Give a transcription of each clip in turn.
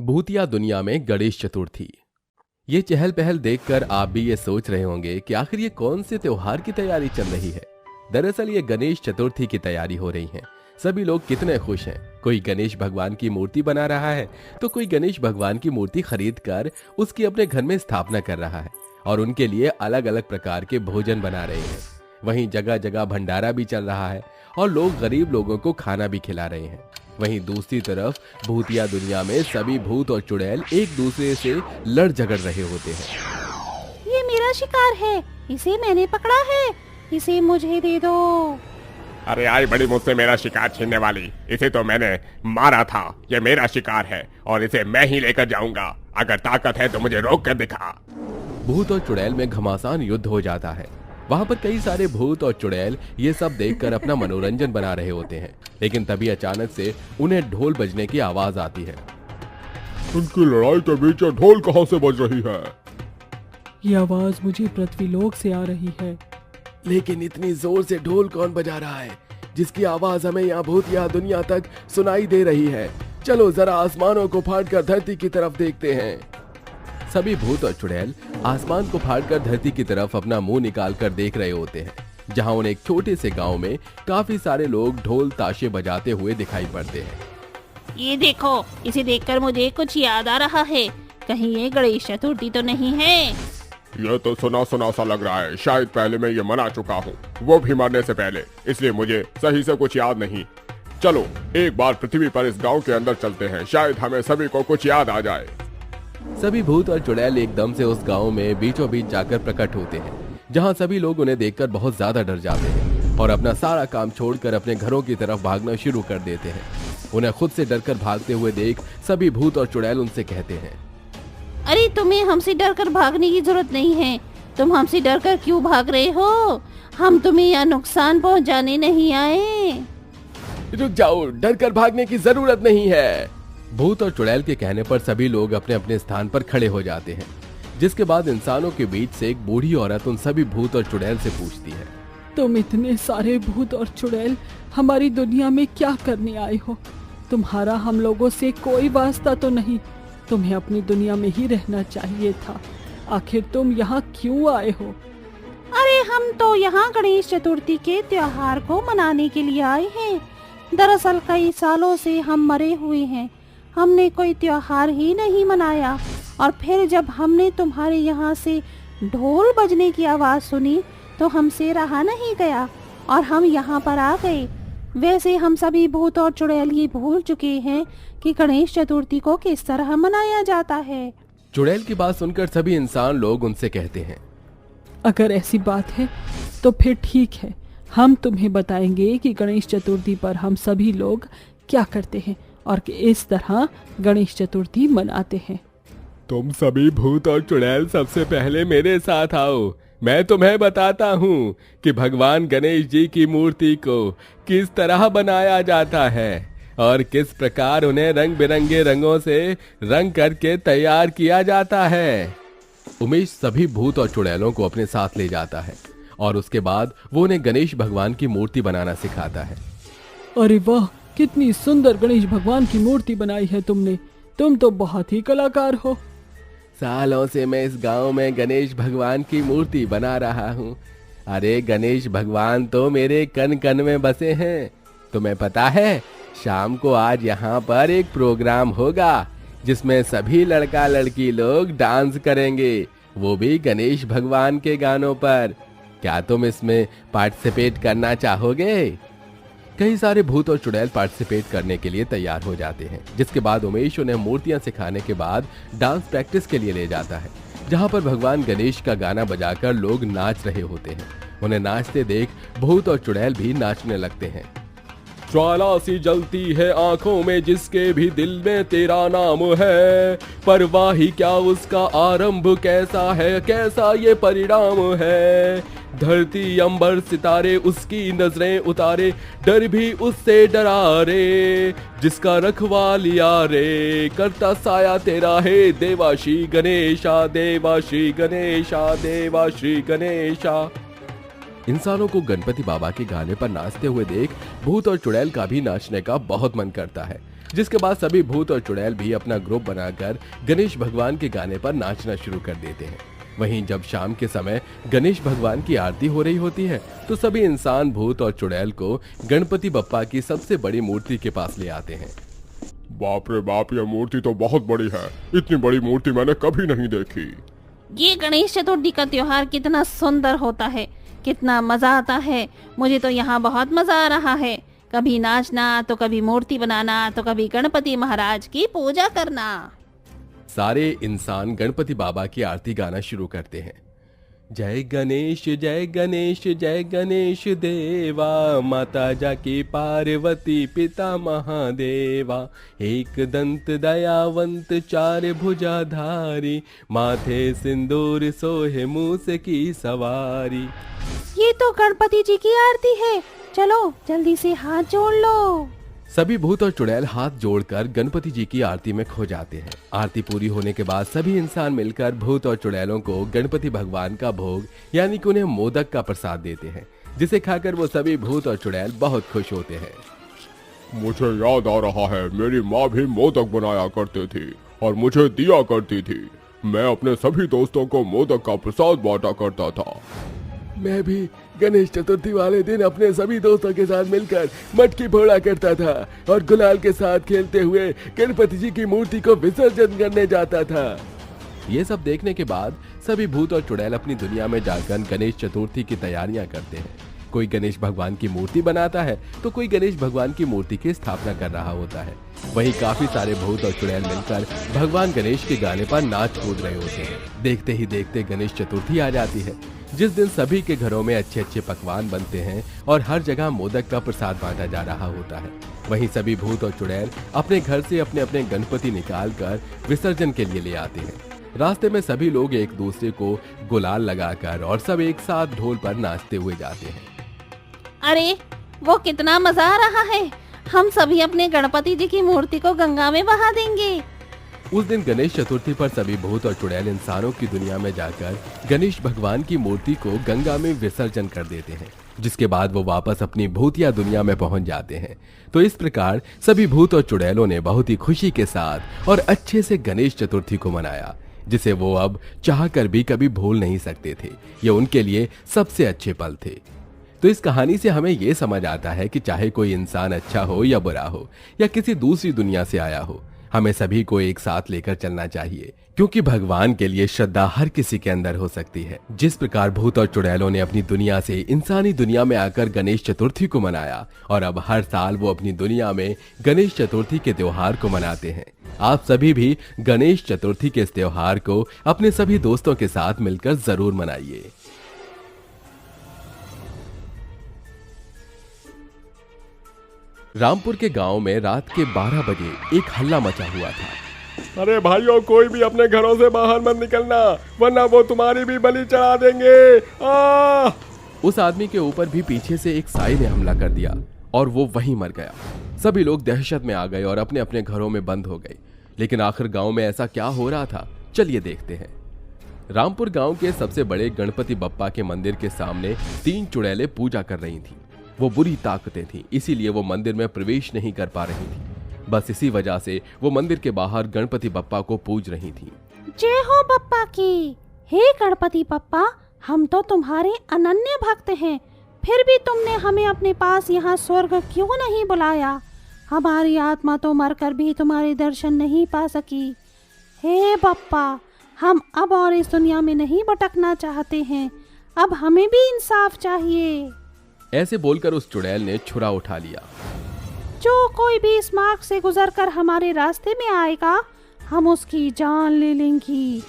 भूतिया दुनिया में गणेश चतुर्थी। ये चहल पहल देखकर आप भी ये सोच रहे होंगे कि आखिर ये कौन से त्योहार की तैयारी चल रही है। दरअसल ये गणेश चतुर्थी की तैयारी हो रही है। सभी लोग कितने खुश हैं। कोई गणेश भगवान की मूर्ति बना रहा है तो कोई गणेश भगवान की मूर्ति खरीद कर उसकी अपने घर में स्थापना कर रहा है और उनके लिए अलग अलग प्रकार के भोजन बना रहे हैं। वहीं जगह जगह भंडारा भी चल रहा है और लोग गरीब लोगों को खाना भी खिला रहे हैं। वहीं दूसरी तरफ भूतिया दुनिया में सभी भूत और चुड़ैल एक दूसरे से लड़ झगड़ रहे होते हैं। ये मेरा शिकार है, इसे मैंने पकड़ा है, इसे मुझे दे दो। अरे आई बड़ी मुझसे मेरा शिकार छीनने वाली, इसे तो मैंने मारा था। ये मेरा शिकार है और इसे मैं ही लेकर जाऊंगा। अगर ताकत है तो मुझे रोक कर दिखा। भूत और चुड़ैल में घमासान युद्ध हो जाता है। वहां पर कई सारे भूत और चुड़ैल ये सब देखकर अपना मनोरंजन बना रहे होते हैं, लेकिन तभी अचानक से उन्हें ढोल बजने की आवाज आती है। इनकी लड़ाई के बीच ढोल कहां से बज रही है? ये आवाज मुझे पृथ्वीलोक से आ रही है। लेकिन इतनी जोर से ढोल कौन बजा रहा है जिसकी आवाज हमें यहाँ भूतिया दुनिया तक सुनाई दे रही है? चलो जरा आसमानों को फाड़कर धरती की तरफ देखते हैं। सभी भूत और चुड़ैल आसमान को फाड़कर धरती की तरफ अपना मुंह निकालकर देख रहे होते हैं, जहां उन्हें एक छोटे से गांव में काफी सारे लोग ढोल ताशे बजाते हुए दिखाई पड़ते हैं। ये देखो, इसे देखकर मुझे कुछ याद आ रहा है। कहीं ये गणेश चतुर्थी तो नहीं है? यह तो सुना सुना सा लग रहा है। शायद पहले मैं ये मना चुका हूँ, वो भी मरने से पहले, इसलिए मुझे सही से कुछ याद नहीं। चलो एक बार पृथ्वी पर इस गांव के अंदर चलते हैं, शायद हमें सभी को कुछ याद आ जाए। सभी भूत और चुड़ैल एकदम से उस गांव में बीचों बीच जाकर प्रकट होते हैं, जहां सभी लोग उन्हें देखकर बहुत ज्यादा डर जाते हैं और अपना सारा काम छोड़कर अपने घरों की तरफ भागना शुरू कर देते हैं। उन्हें खुद से डरकर भागते हुए देख सभी भूत और चुड़ैल उनसे कहते हैं, अरे तुम्हें हमसे डरकर भागने की जरूरत नहीं है। तुम हमसे डरकर क्यों भाग रहे हो? हम तुम्हें यहाँ नुकसान पहुँचाने नहीं आए। रुक जाओ, डरकर भागने की जरूरत नहीं है। भूत और चुड़ैल के कहने पर सभी लोग अपने अपने स्थान पर खड़े हो जाते हैं, जिसके बाद इंसानों के बीच से एक बूढ़ी औरत उन सभी भूत और चुड़ैल से पूछती है, तुम इतने सारे भूत और चुड़ैल हमारी दुनिया में क्या करने आए हो? तुम्हारा हम लोगों से कोई वास्ता तो नहीं? तुम्हें अपनी दुनिया में ही रहना चाहिए था। आखिर तुम यहाँ क्यों आए हो? अरे हम तो यहाँ गणेश चतुर्थी के त्योहार को मनाने के लिए आए हैं। दरअसल कई सालों से हम मरे हुए हैं, हमने कोई त्योहार ही नहीं मनाया। और फिर जब हमने तुम्हारे यहाँ से ढोल बजने की आवाज़ सुनी तो हमसे रहा नहीं गया और हम यहाँ पर आ गए। वैसे हम सभी भूत और चुड़ैल ये भूल चुके हैं कि गणेश चतुर्थी को किस तरह मनाया जाता है। चुड़ैल की बात सुनकर सभी इंसान लोग उनसे कहते हैं, अगर ऐसी बात है तो फिर ठीक है, हम तुम्हें बताएंगे कि गणेश चतुर्थी पर हम सभी लोग क्या करते हैं और कि इस तरह गणेश चतुर्थी मनाते हैं। तुम सभी भूत और चुड़ैल सबसे पहले मेरे साथ आओ। मैं तुम्हें बताता हूँ कि भगवान गणेश जी की मूर्ति को किस तरह बनाया जाता है और किस प्रकार उन्हें रंग बिरंगे रंगों से रंग करके तैयार किया जाता है। उमेश सभी भूत और चुड़ैलों को अपने साथ ले जाता है और उसके बाद वो उन्हें गणेश भगवान की मूर्ति बनाना सिखाता है। अरे वाह, कितनी सुंदर गणेश भगवान की मूर्ति बनाई है तुमने। तुम तो बहुत ही कलाकार हो। सालों से मैं इस गांव में गणेश भगवान की मूर्ति बना रहा हूँ। अरे गणेश भगवान तो मेरे कन कन में बसे हैं। तुम्हें पता है, शाम को आज यहाँ पर एक प्रोग्राम होगा जिसमें सभी लड़का लड़की लोग डांस करेंगे, वो भी गणेश भगवान के गानों पर। क्या तुम इसमें पार्टिसिपेट करना चाहोगे? कई सारे भूत और चुड़ैल पार्टिसिपेट करने के लिए तैयार हो जाते हैं, जिसके बाद उमेश उन्हें मूर्तियां सिखाने के बाद डांस प्रैक्टिस के लिए ले जाता है, जहां पर भगवान गणेश का गाना बजाकर लोग नाच रहे होते हैं। उन्हें नाचते देख भूत और चुड़ैल भी नाचने लगते हैं। ज्वाला सी जलती है आंखों में जिसके भी दिल में तेरा नाम है, परवाही क्या उसका आरंभ कैसा है, कैसा ये परिणाम है। धरती अंबर सितारे उसकी नजरें उतारे, डर भी उससे डरा रे, जिसका रखवालिया रे करता साया तेरा है, देवाशी गणेशा देवाशी गणेशा देवाशी गणेशा। इंसानों को गणपति बाबा के गाने पर नाचते हुए देख भूत और चुड़ैल का भी नाचने का बहुत मन करता है जिसके बाद सभी भूत और चुड़ैल भी अपना ग्रुप बनाकर गणेश भगवान के गाने पर नाचना शुरू कर देते हैं। वहीं जब शाम के समय गणेश भगवान की आरती हो रही होती है तो सभी इंसान, भूत और चुड़ैल को गणपति बप्पा की सबसे बड़ी मूर्ति के पास ले आते हैं। बाप रे बाप, यह मूर्ति तो बहुत बड़ी है। इतनी बड़ी मूर्ति मैंने कभी नहीं देखी। ये गणेश चतुर्थी का त्योहार कितना सुंदर होता है, कितना मजा आता है। मुझे तो यहाँ बहुत मजा आ रहा है। कभी नाचना, तो कभी मूर्ति बनाना, तो कभी गणपति महाराज की पूजा करना। सारे इंसान गणपति बाबा की आरती गाना शुरू करते हैं। जय गणेश जय गणेश जय गणेश देवा, माता जाकी पार्वती पिता महादेवा, एक दंत दयावंत चार भुजाधारी, माथे सिंदूर सोहे मूस की सवारी। ये तो गणपति जी की आरती है, चलो जल्दी से हाथ जोड़ लो। सभी भूत और चुड़ैल हाथ जोड़कर गणपति जी की आरती में खो जाते हैं। आरती पूरी होने के बाद सभी इंसान मिलकर भूत और चुड़ैलों को गणपति भगवान का भोग यानी कि उन्हें मोदक का प्रसाद देते हैं, जिसे खाकर वो सभी भूत और चुड़ैल बहुत खुश होते हैं। मुझे याद आ रहा है, मेरी माँ भी मोदक बनाया करती थी और मुझे दिया करती थी। मैं अपने सभी दोस्तों को मोदक का प्रसाद बांटा करता था। मैं भी गणेश चतुर्थी वाले दिन अपने सभी दोस्तों के साथ मिलकर मटकी फोड़ा करता था और गुलाल के साथ खेलते हुए गणपति जी की मूर्ति को विसर्जन करने जाता था। ये सब देखने के बाद सभी भूत और चुड़ैल अपनी दुनिया में जाकर गणेश चतुर्थी की तैयारियां करते हैं। कोई गणेश भगवान की मूर्ति बनाता है तो कोई गणेश भगवान की मूर्ति की स्थापना कर रहा होता है। वहीं काफी सारे भूत और चुड़ैल मिलकर भगवान गणेश के गाने पर नाच कूद रहे होते हैं। देखते ही देखते गणेश चतुर्थी आ जाती है, जिस दिन सभी के घरों में अच्छे अच्छे पकवान बनते हैं और हर जगह मोदक का प्रसाद बांटा जा रहा होता है। वहीं सभी भूत और चुड़ैल अपने घर से अपने अपने गणपति निकाल कर विसर्जन के लिए ले आते हैं। रास्ते में सभी लोग एक दूसरे को गुलाल लगाकर और सब एक साथ ढोल पर नाचते हुए जाते हैं। अरे वो कितना मजा आ रहा है, हम सभी अपने गणपति जी की मूर्ति को गंगा में बहा देंगे। उस दिन गणेश चतुर्थी पर सभी भूत और चुड़ैल इंसानों की दुनिया में जाकर गणेश भगवान की मूर्ति को गंगा में विसर्जन कर देते हैं, जिसके बाद वो वापस अपनी भूतिया दुनिया में पहुंच जाते हैं। तो इस प्रकार सभी भूत और चुड़ैलों ने बहुत ही खुशी के साथ और अच्छे से गणेश चतुर्थी को मनाया, जिसे वो अब चाहकर भी कभी भूल नहीं सकते थे। ये उनके लिए सबसे अच्छे पल थे। तो इस कहानी से हमें ये समझ आता है कि चाहे कोई इंसान अच्छा हो या बुरा हो या किसी दूसरी दुनिया से आया हो, हमें सभी को एक साथ लेकर चलना चाहिए, क्योंकि भगवान के लिए श्रद्धा हर किसी के अंदर हो सकती है। जिस प्रकार भूत और चुड़ैलों ने अपनी दुनिया से इंसानी दुनिया में आकर गणेश चतुर्थी को मनाया और अब हर साल वो अपनी दुनिया में गणेश चतुर्थी के त्योहार को मनाते हैं, आप सभी भी गणेश चतुर्थी के इस त्योहार को अपने सभी दोस्तों के साथ मिलकर जरूर मनाइए। रामपुर के गांव में रात के 12 बजे एक हल्ला मचा हुआ था। अरे भाइयों, कोई भी अपने घरों से बाहर मत निकलना, वरना वो तुम्हारी भी बलि चढ़ा देंगे। उस आदमी के ऊपर भी पीछे से एक साई ने हमला कर दिया और वो वहीं मर गया। सभी लोग दहशत में आ गए और अपने अपने घरों में बंद हो गए। लेकिन आखिर गांव में ऐसा क्या हो रहा था, चलिए देखते हैं। रामपुर गांव के सबसे बड़े गणपति बप्पा के मंदिर के सामने 3 चुड़ैलें पूजा कर रही थीं। वो बुरी ताकतें थीं, इसीलिए वो मंदिर में प्रवेश नहीं कर पा रही थी। बस इसी वजह से वो मंदिर के बाहर गणपति बप्पा को पूज रही थीं। जय हो बप्पा की। हे गणपति बप्पा, हम तो तुम्हारे अनन्य भक्त हैं, फिर भी तुमने हमें अपने पास यहाँ स्वर्ग क्यों नहीं बुलाया? हमारी आत्मा तो मरकर भी तुम्हारे दर्शन नहीं पा सकी। हे बप्पा, हम अब और इस दुनिया में नहीं भटकना चाहते हैं, अब हमें भी इंसाफ चाहिए। ऐसे बोलकर उस चुड़ैल ने छुरा उठा लिया। जो कोई भी इस मार्ग से गुजरकर हमारे रास्ते में आएगा, हम उसकी जान ले लेंगी।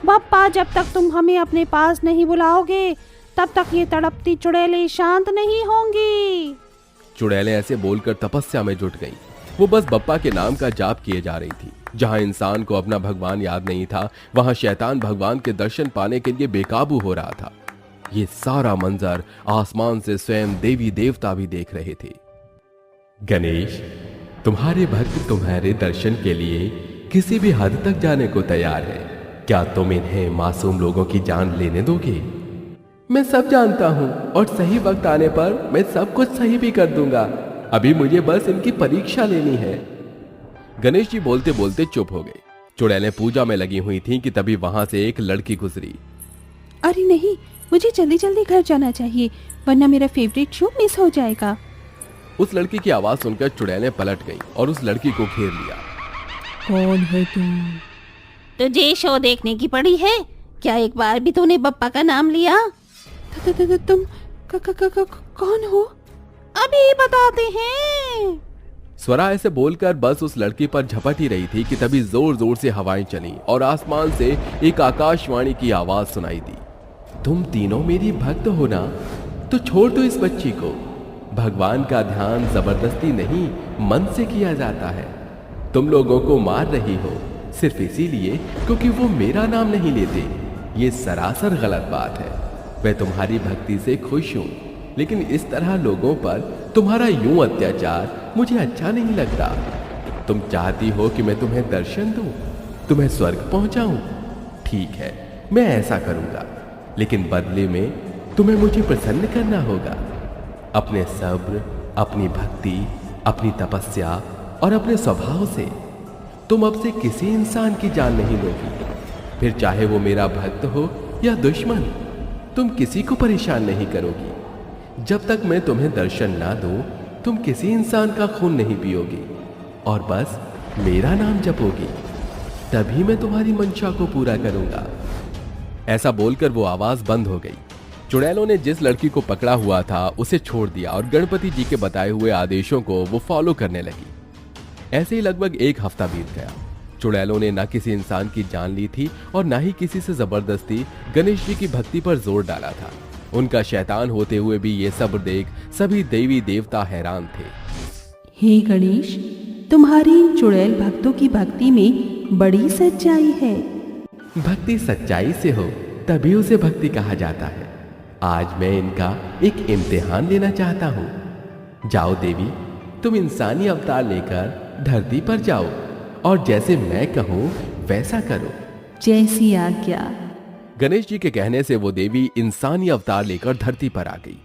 बप्पा, जब तक तुम हमें अपने पास नहीं बुलाओगे, तब तक ये तड़पती चुड़ैलें शांत नहीं होंगी। चुड़ैलें ऐसे बोलकर तपस्या में जुट गईं। वो बस बप्पा के नाम का जाप किए जा रही थी। जहां इंसान को अपना भगवान याद नहीं था, वहां शैतान भगवान के दर्शन पाने के लिए बेकाबू हो रहा था। ये सारा मंजर आसमान से स्वयं देवी देवता भी देख रहे थे। गणेश, तुम्हारे भक्त तुम्हारे दर्शन के लिए किसी भी हद तक जाने को तैयार है। क्या तुम इन्हें मासूम लोगों की जान लेने दोगे? मैं सब जानता हूँ और सही वक्त आने पर मैं सब कुछ सही भी कर दूंगा। अभी मुझे बस इनकी परीक्षा लेनी है। गणेश जी बोलते बोलते चुप हो गए। चुड़ैलें पूजा में लगी हुई थीं कि तभी वहां से एक लड़की गुजरी। अरे नहीं, मुझे जल्दी जल्दी घर जाना चाहिए वरना मेरा फेवरेट शो मिस हो जाएगा। उस लड़की की आवाज सुनकर चुड़ैलें पलट गईं और उस लड़की को घेर लिया। कौन है तुम? तुझे शो देखने की पड़ी है क्या? एक बार भी तूने बप्पा का नाम लिया? तुम कौन हो? अभी बताते हैं। स्वरा ऐसे बोलकर बस उस लड़की पर झपट ही रही थी कि तभी जोर जोर से हवाएं चली और आसमान से एक आकाशवाणी की आवाज सुनाई दी। तुम तीनों मेरी भक्त हो ना? तो छोड़ दो इस बच्ची को। भगवान का ध्यान जबरदस्ती नहीं, मन से किया जाता है। तुम लोगों को मार रही हो सिर्फ इसीलिए क्योंकि वो मेरा नाम नहीं लेते। ये सरासर गलत बात है। मैं तुम्हारी भक्ति से खुश हूं, लेकिन इस तरह लोगों पर तुम्हारा यूं अत्याचार मुझे अच्छा नहीं लगता। तुम चाहती हो कि मैं तुम्हें दर्शन दूं, तुम्हें स्वर्ग पहुंचाऊं। ठीक है, मैं ऐसा करूंगा, लेकिन बदले में तुम्हें मुझे प्रसन्न करना होगा। अपने सब्र, अपनी भक्ति, अपनी तपस्या और अपने स्वभाव से तुम अब से किसी इंसान की जान नहीं लोगी। फिर चाहे वो मेरा भक्त हो या दुश्मन, तुम किसी को परेशान नहीं करोगी। जब तक मैं तुम्हें दर्शन ना दूं, तुम किसी इंसान का खून नहीं पियोगी और बस मेरा नाम जपोगी। तभी मैं तुम्हारी मंशा को पूरा करूंगा। ऐसा बोलकर वो आवाज बंद हो गई। चुड़ैलों ने जिस लड़की को पकड़ा हुआ था उसे छोड़ दिया और गणपति जी के बताए हुए आदेशों को वो फॉलो करने लगी। ऐसे ही लगभग एक हफ्ता बीत गया। चुड़ैलों ने ना किसी इंसान की जान ली थी और ना ही किसी से जबरदस्ती गणेश जी की भक्ति पर जोर डाला था। उनका शैतान होते हुए भी ये सब देख सभी देवी देवता हैरान थे। हे गणेश, तुम्हारी इन चुड़ैल भक्तों की भक्ति में बड़ी सच्चाई है। भक्ति सच्चाई से हो तभी उसे भक्ति कहा जाता है। आज मैं इनका एक इम्तिहान लेना चाहता हूँ। जाओ देवी, तुम इंसानी अवतार लेकर धरती पर जाओ और जैसे मैं कहूँ वैसा करो। जैसी आज्ञा। गणेश जी के कहने से वो देवी इंसानी अवतार लेकर धरती पर आ गई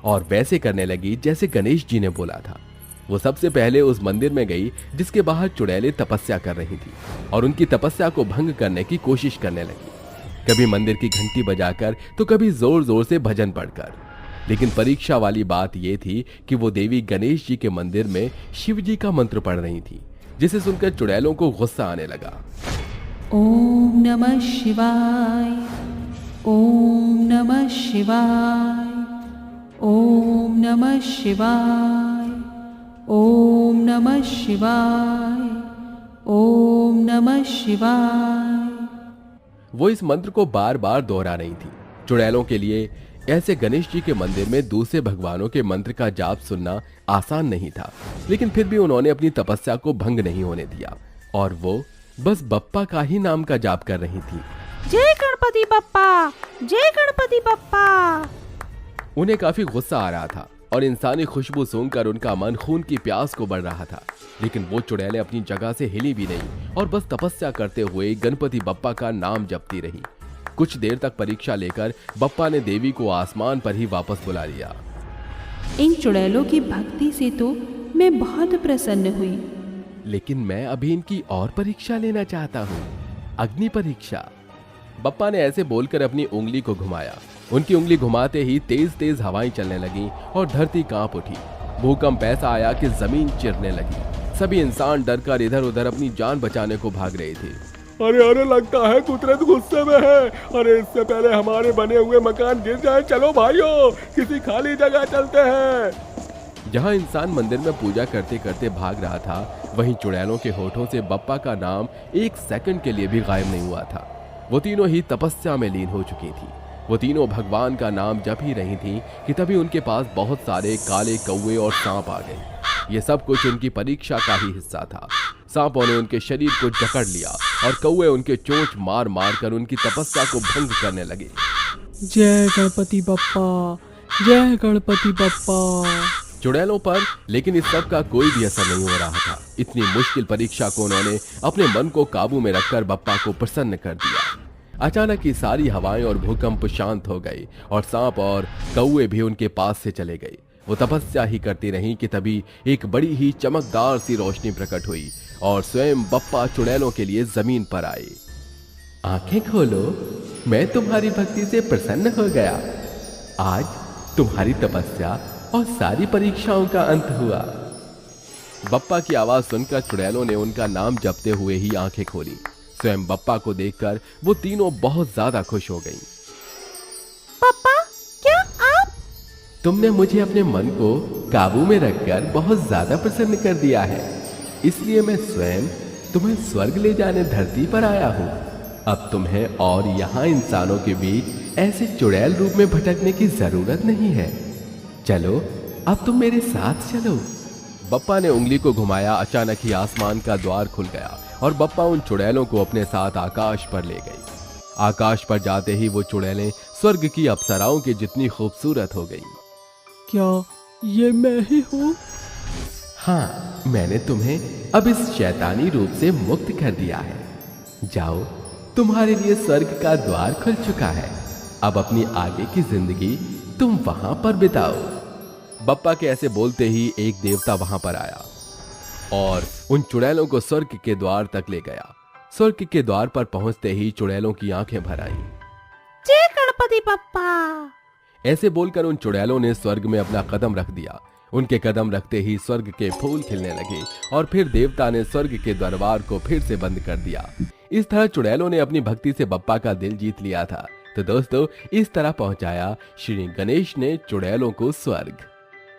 और वैसे करने लगी जैसे गणेश जी ने बोला था। वो सबसे पहले उस मंदिर में गई जिसके बाहर चुड़ैलें तपस्या कर रही थी और उनकी तपस्या को भंग करने की कोशिश करने लगी। कभी मंदिर की घंटी बजाकर तो कभी जोर जोर से भजन पढ़कर। लेकिन परीक्षा वाली बात यह थी कि वो देवी गणेश जी के मंदिर में शिव जी का मंत्र पढ़ रही थी, जिसे सुनकर चुड़ैलों को गुस्सा आने लगा। ओम नमः शिवाय, ओम नमः शिवाय, ओम नमः शिवाय, ओम नमः शिवाय, ओम नमः शिवाय। वो इस मंत्र को बार बार दोहरा रही थी। चुड़ैलों के लिए ऐसे गणेश जी के मंदिर में दूसरे भगवानों के मंत्र का जाप सुनना आसान नहीं था, लेकिन फिर भी उन्होंने अपनी तपस्या को भंग नहीं होने दिया और वो बस बप्पा का ही नाम का जाप कर रही थी। जय गणपति बप्पा, जय गणपति बप्पा। उन्हें काफी गुस्सा आ रहा था और इंसानी खुशबू सूंघकर उनका मन खून की प्यास को बढ़ रहा था, लेकिन वो चुड़ैलें अपनी जगह से हिली भी नहीं और बस तपस्या करते हुए गणपति बप्पा का नाम जपती रही। कुछ देर तक परीक्षा लेकर बप्पा ने देवी को आसमान पर ही वापस बुला लिया। इन चुड़ैलों की भक्ति से तो मैं बहुत प्रसन्न हुई, लेकिन मैं अभी इनकी और परीक्षा लेना चाहता हूँ, अग्नि परीक्षा। बप्पा ने ऐसे बोलकर अपनी उंगली को घुमाया। उनकी उंगली घुमाते ही तेज तेज हवाएं चलने लगी और धरती कांप उठी। भूकंप ऐसा आया कि जमीन चिरने लगी। सभी इंसान डरकर इधर उधर अपनी जान बचाने को भाग रहे थे। अरे अरे, लगता है कुदरत गुस्से में है। अरे इससे पहले हमारे बने हुए मकान गिर जाए, चलो भाइयों किसी खाली जगह चलते हैं। जहां इंसान मंदिर में पूजा करते करते भाग रहा था, वहीं चुड़ैलों के होठों से बप्पा का नाम एक सेकंड के लिए भी गायब नहीं हुआ था। वो तीनों ही तपस्या में लीन हो चुकी थी। वो तीनों भगवान का नाम जप ही रही थी कि तभी उनके पास बहुत सारे काले कौवे और सांप आ गए। ये सब कुछ उनकी परीक्षा का ही हिस्सा था। सांपों ने उनके शरीर को जकड़ लिया और कौवे उनके चोंच मार मार कर उनकी तपस्या को भंग करने लगे। जय गणपति बप्पा, जय गणपति बप्पा। चुड़ैलों पर लेकिन इस सब का कोई भी असर नहीं हो रहा था। इतनी मुश्किल परीक्षा को उन्होंने अपने मन को काबू में रखकर बप्पा को प्रसन्न कर दिया। अचानक ही सारी हवाएं और भूकंप शांत हो गई और सांप और कौवे भी उनके पास से चले गए। वो तपस्या ही करती रहीं कि तभी एक बड़ी ही चमकदार सी रोशनी प्रकट हुई और स्वयं बप्पा चुड़ैलों के लिए जमीन पर आए। आंखें खोलो, मैं तुम्हारी भक्ति से प्रसन्न हो गया। आज तुम्हारी तपस्या और सारी परीक्षाओं का अंत हुआ। बप्पा की आवाज सुनकर चुड़ैलों ने उनका नाम जपते हुए ही आंखें खोली। स्वयं बप्पा को देखकर वो तीनों बहुत ज्यादा खुश हो गईं। पापा, क्या आप? तुमने मुझे अपने मन को काबू में रखकर बहुत ज्यादा प्रसन्न कर दिया है, इसलिए मैं स्वयं तुम्हें स्वर्ग ले जाने धरती पर आया हूँ। अब तुम्हें और यहाँ इंसानों के बीच ऐसे चुड़ैल रूप में भटकने की जरूरत नहीं है। चलो, अब तुम मेरे साथ चलो। बप्पा ने उंगली को घुमाया। अचानक ही आसमान का द्वार खुल गया और बप्पा उन चुड़ैलों को अपने साथ आकाश पर ले गई। आकाश पर जाते ही वो चुड़ैलें स्वर्ग की अप्सराओं की जितनी खूबसूरत हो गईं। क्या ये मैं ही हूँ? हाँ, मैंने तुम्हें अब इस शैतानी रूप से मुक्त कर दिया है। जाओ, तुम्हारे लिए स्वर्ग का द्वार खुल चुका है। अब अपनी आगे की जिंदगी तुम वहां पर बिताओ। बप्पा के ऐसे बोलते ही एक देवता वहां पर आया और उन चुड़ैलों को स्वर्ग के द्वार तक ले गया। स्वर्ग के द्वार पर पहुंचते ही चुड़ैलों की आंखें भर आईं। जय गणपति बप्पा। ऐसे बोलकर उन चुड़ैलों ने स्वर्ग में अपना कदम रख दिया। उनके कदम रखते ही स्वर्ग के फूल खिलने लगे और फिर देवता ने स्वर्ग के दरबार को फिर से बंद कर दिया। इस तरह चुड़ैलों ने अपनी भक्ति से बप्पा का दिल जीत लिया था। तो दोस्तों, इस तरह पहुंचाया श्री गणेश ने चुड़ैलों को स्वर्ग।